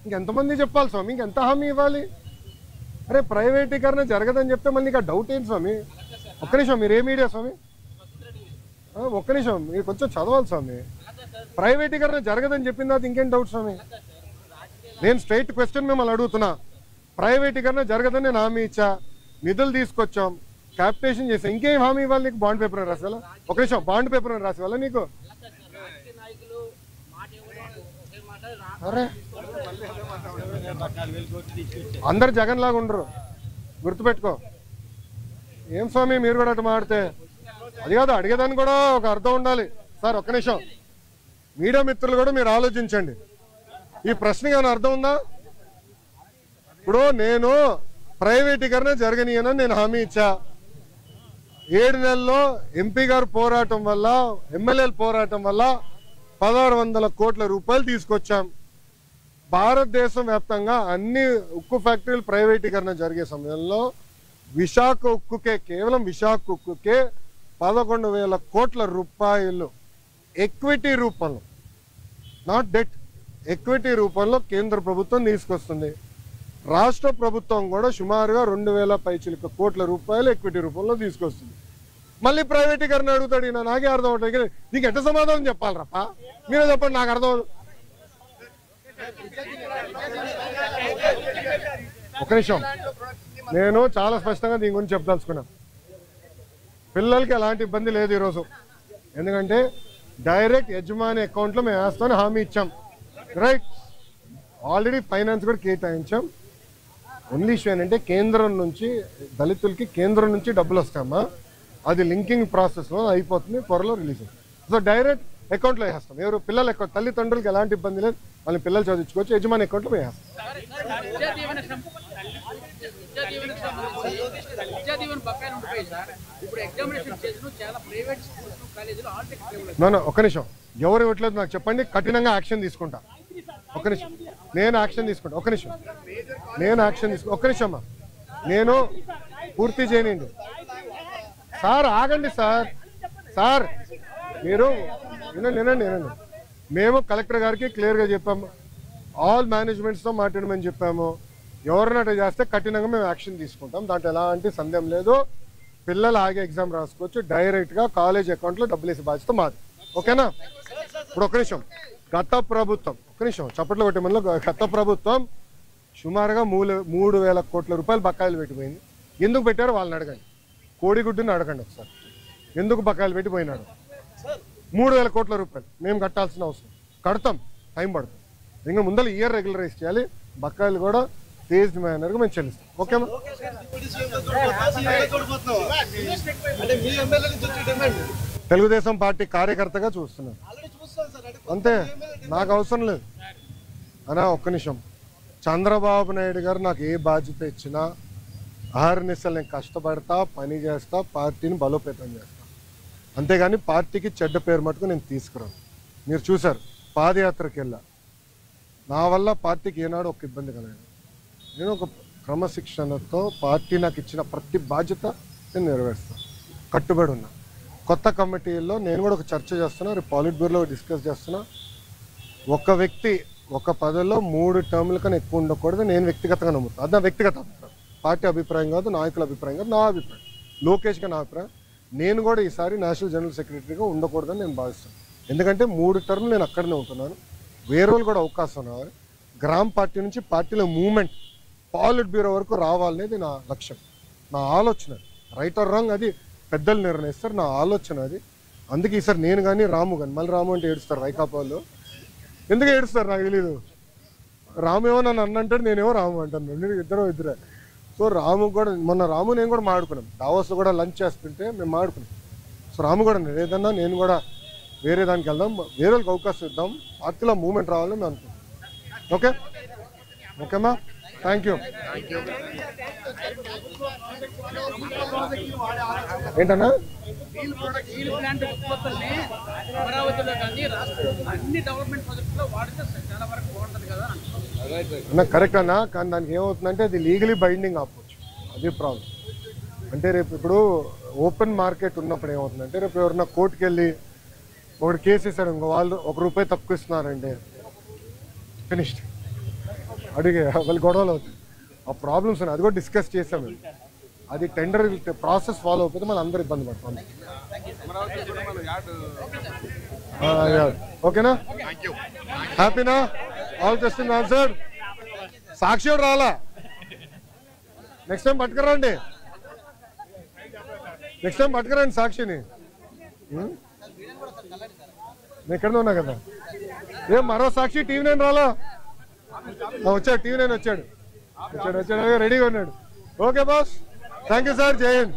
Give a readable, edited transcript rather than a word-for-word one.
ఇంకెంతమంది చెప్పాలి స్వామి, ఇంకెంత హామీ ఇవ్వాలి? అరే ప్రైవేటీకరణ జరగదని చెప్తే మళ్ళీ ఇంకా డౌట్ ఏంటి స్వామి? ఒక్క నిమిషం, మీరు ఏ మీడియా స్వామి? ఒక్క నిమిషం, మీరు కొంచెం చదవాలి స్వామి. ప్రైవేటీకరణ జరగదని చెప్పిన తర్వాత ఇంకేం డౌట్ స్వామి? నేను స్ట్రైట్ క్వశ్చన్ మిమ్మల్ని అడుగుతున్నా. ప్రైవేటీకరణ జరగదని నేను హామీ ఇచ్చా, నిధులు తీసుకొచ్చాం, క్యాపిటేషన్ చేసాం, ఇంకేం హామీ ఇవ్వాలి నీకు? బాండ్ పేపర్ రాసి వాళ్ళ? ఒక నిమిషం, బాండ్ పేపర్ రాసి వాళ్ళ నీకు? అరే అందరు జగన్ లాగా ఉండరు, గుర్తుపెట్టుకో. ఏం స్వామి మీరు కూడా అటు మాడితే? అది కాదు, అడిగేదాన్ని కూడా ఒక అర్థం ఉండాలి. సార్ ఒక్క నిమిషం, మీడియా మిత్రులు కూడా మీరు ఆలోచించండి. ఈ ప్రశ్నకి ఏమైనా అర్థం ఉందా? ఇప్పుడు నేను ప్రైవేటీకరణ జరగనీయనని నేను హామీ ఇచ్చా. 7 నెలల్లో ఎంపీ గారు పోరాటం వల్ల, ఎమ్మెల్యేల పోరాటం వల్ల 1600 కోట్ల రూపాయలు తీసుకొచ్చాం. భారతదేశం వ్యాప్తంగా అన్ని ఉక్కు ఫ్యాక్టరీలు ప్రైవేటీకరణ జరిగే సమయంలో విశాఖ ఉక్కుకే, కేవలం విశాఖ ఉక్కుకే 11,000 కోట్ల రూపాయలు ఎక్విటీ రూపంలో, నాట్ డెట్, ఎక్విటీ రూపంలో కేంద్ర ప్రభుత్వం తీసుకొస్తుంది. రాష్ట్ర ప్రభుత్వం కూడా సుమారుగా 2,000 పైచిలక కోట్ల రూపాయలు ఎక్విటీ రూపంలో తీసుకొస్తుంది. మళ్ళీ ప్రైవేటీకరణ అడుగుతాడు. నాకే అర్థం అవుతుంది, నీకు ఎట్ట సమాధానం చెప్పాలి రప్ప? మీరే చెప్పండి, నాకు అర్థం. ఒక నిమిషం, నేను చాలా స్పష్టంగా దీని గురించి చెప్పదలుచుకున్నాను. పిల్లలకి ఎలాంటి ఇబ్బంది లేదు ఈరోజు, ఎందుకంటే డైరెక్ట్ యజమాని అకౌంట్లో మేము వేస్తామని హామీ ఇచ్చాం. రైట్, ఆల్రెడీ ఫైనాన్స్ కూడా కేటాయించాం. ఓన్లీ ఇష్యూ ఏంటంటే కేంద్రం నుంచి దళితులకి కేంద్రం నుంచి డబ్బులు వస్తామా, అది లింకింగ్ ప్రాసెస్లో అయిపోతుంది, త్వరలో రిలీజ్ అవుతుంది. సో డైరెక్ట్ అకౌంట్లో వేస్తాం. ఎవరు పిల్లల అకౌంట్, తల్లిదండ్రులకి ఎలాంటి ఇబ్బంది లేదు, వాళ్ళని పిల్లలు చదివించుకోవచ్చు, యజమాని అకౌంట్లో వేస్తాం. ఒక నిమిషం, ఎవరు ఇవ్వట్లేదు నాకు చెప్పండి, కఠినంగా యాక్షన్ తీసుకుంటా. ఒక నిమిషం, నేను యాక్షన్ తీసుకుంటా. ఒక నిమిషం, నేను యాక్షన్ తీసుకుంటా. ఒక నిమిషం అమ్మా, నేను పూర్తి చేయనండి. సార్ ఆగండి సార్. సార్ మీరు వినండి. మేము కలెక్టర్ గారికి క్లియర్గా చెప్పాము, ఆల్ మేనేజ్మెంట్స్తో మాట్లాడమని చెప్పాము. ఎవరైనా అట్లా చేస్తే కఠినంగా మేము యాక్షన్ తీసుకుంటాం, దాంట్లో ఎలాంటి సందేహం లేదు. పిల్లలు ఆగే ఎగ్జామ్ రాసుకోవచ్చు, డైరెక్ట్గా కాలేజ్ అకౌంట్లో డబ్బులు వేసే బాధ్యత మాది. ఓకేనా? ఇప్పుడు ఒక నిమిషం, గత ప్రభుత్వం, ఒక నిమిషం చప్పట్లు కొట్టే మనలో, గత ప్రభుత్వం సుమారుగా 3,000 కోట్ల రూపాయలు బకాయిలు పెట్టిపోయింది. ఎందుకు పెట్టారో వాళ్ళని అడగండి, కోడిగుడ్డుని అడగండి ఒకసారి. ఎందుకు బకాయిలు పెట్టిపోయినాడు? 3,000 కోట్ల రూపాయలు మేము కట్టాల్సిన అవసరం, కడతాం, టైం పడుతుంది. ఇంకా ముందర ఇయర్ రెగ్యులరైజ్ చేయాలి, బకాయిలు కూడా ఫేజ్డ్ మేనర్గా మేము చెల్లిస్తాం. ఓకేమా? తెలుగుదేశం పార్టీ కార్యకర్తగా చూస్తున్నాను అంతే, నాకు అవసరం లేదు అనా. ఒక్క నిమిషం, చంద్రబాబు నాయుడు గారు నాకు ఏ బాధ్యత ఇచ్చినా అహర్నిశలు నేను కష్టపడతా, పని చేస్తా, పార్టీని బలోపేతం చేస్తా, అంతేగాని పార్టీకి చెడ్డ పేరు మటుకు నేను తీసుకురాను. మీరు చూశారు, పాదయాత్రకి వెళ్ళా, నా వల్ల పార్టీకి ఏనాడు ఒక ఇబ్బంది కలగదు. నేను ఒక క్రమశిక్షణతో పార్టీ నాకు ఇచ్చిన ప్రతి బాధ్యత నేను నెరవేరుస్తాను, కట్టుబడి ఉన్నా. కొత్త కమిటీల్లో నేను కూడా ఒక చర్చ చేస్తున్నా, రేపు పాలిట్ బ్యూరోలో డిస్కస్ చేస్తున్నా. ఒక వ్యక్తి ఒక పదవిలో 3 టర్ముల కన్నా ఎక్కువ ఉండకూడదు నేను వ్యక్తిగతంగా నమ్ముతాను. అది నా వ్యక్తిగత అభిప్రాయం, పార్టీ అభిప్రాయం కాదు, నాయకుల అభిప్రాయం కాదు, నా అభిప్రాయం, లోకేష్గా నా అభిప్రాయం. నేను కూడా ఈసారి నేషనల్ జనరల్ సెక్రటరీగా ఉండకూడదని నేను భావిస్తాను. ఎందుకంటే 3 టర్ములు నేను అక్కడనే ఉంటున్నాను, వేరే వాళ్ళు కూడా అవకాశం రావాలి. గ్రామ పార్టీ నుంచి పార్టీలో మూవ్మెంట్ పాలిట్ బ్యూరో వరకు రావాలనేది నా లక్ష్యం, నా ఆలోచన. రైట్ ఆర్ రాంగ్ అది పెద్దలు నిర్ణయిస్తారు, నా ఆలోచన అది. అందుకే ఈసారి నేను కానీ రాము కానీ, మళ్ళీ రాము అంటే ఏడుస్తారు వైకాపా వాళ్ళు. ఎందుకు ఏడుస్తారు నాకు తెలీదు. రాము ఏమో నన్ను అన్నంటాడు, నేనేమో రాము అంటాను, ఇద్దరే. సో రాము కూడా, మొన్న రాము నేను కూడా మాడుకున్నాం, దావోస్లో కూడా లంచ్ చేస్తుంటే మేము మాడుకున్నాం. సో రాము కూడా ఏదన్నా నేను కూడా వేరే దానికి వెళ్దాం, వేరే వాళ్ళకి అవకాశం ఇద్దాం, పార్టీలో మూవ్మెంట్ రావాలని మేము అనుకుంటాం. ఓకే ఓకేమా, థ్యాంక్ యూ. ఏంటన్నా అన్న కరెక్ట్ అన్నా, కానీ దానికి ఏమవుతుందంటే అది లీగలీ బైండింగ్ అవ్వచ్చు, అది ప్రాబ్లం. అంటే రేపు ఇప్పుడు ఓపెన్ మార్కెట్ ఉన్నప్పుడు ఏమవుతుందంటే, రేపు ఎవరన్నా కోర్టుకు వెళ్ళి ఒకటి కేసు ఇస్తారు, ఇంకో వాళ్ళు ₹1 తక్కువ ఇస్తున్నారంటే ఫినిష్డ్. అడిగే వాళ్ళు గొడవలు అవుతాయి, ఆ ప్రాబ్లమ్స్ ఉన్నాయి, అది కూడా డిస్కస్ చేసాము. అది టెండర్ ప్రాసెస్ ఫాలో అయిపోతే మనం అందరూ ఇబ్బంది పడతాం. ఓకేనా, హ్యాపీనా? All question answer. సాక్షి రాలా, నెక్స్ట్ టైం పట్టుకురండి, నెక్స్ట్ టైం పట్టుకురండి సాక్షిని. నేను ఇక్కడనే ఉన్నా కదా. ఏం మరో సాక్షి TV9 రాలా? వచ్చాడు, TV9 వచ్చాడు, రెడీగా ఉన్నాడు. Okay boss, thank you sir, జై హింద్.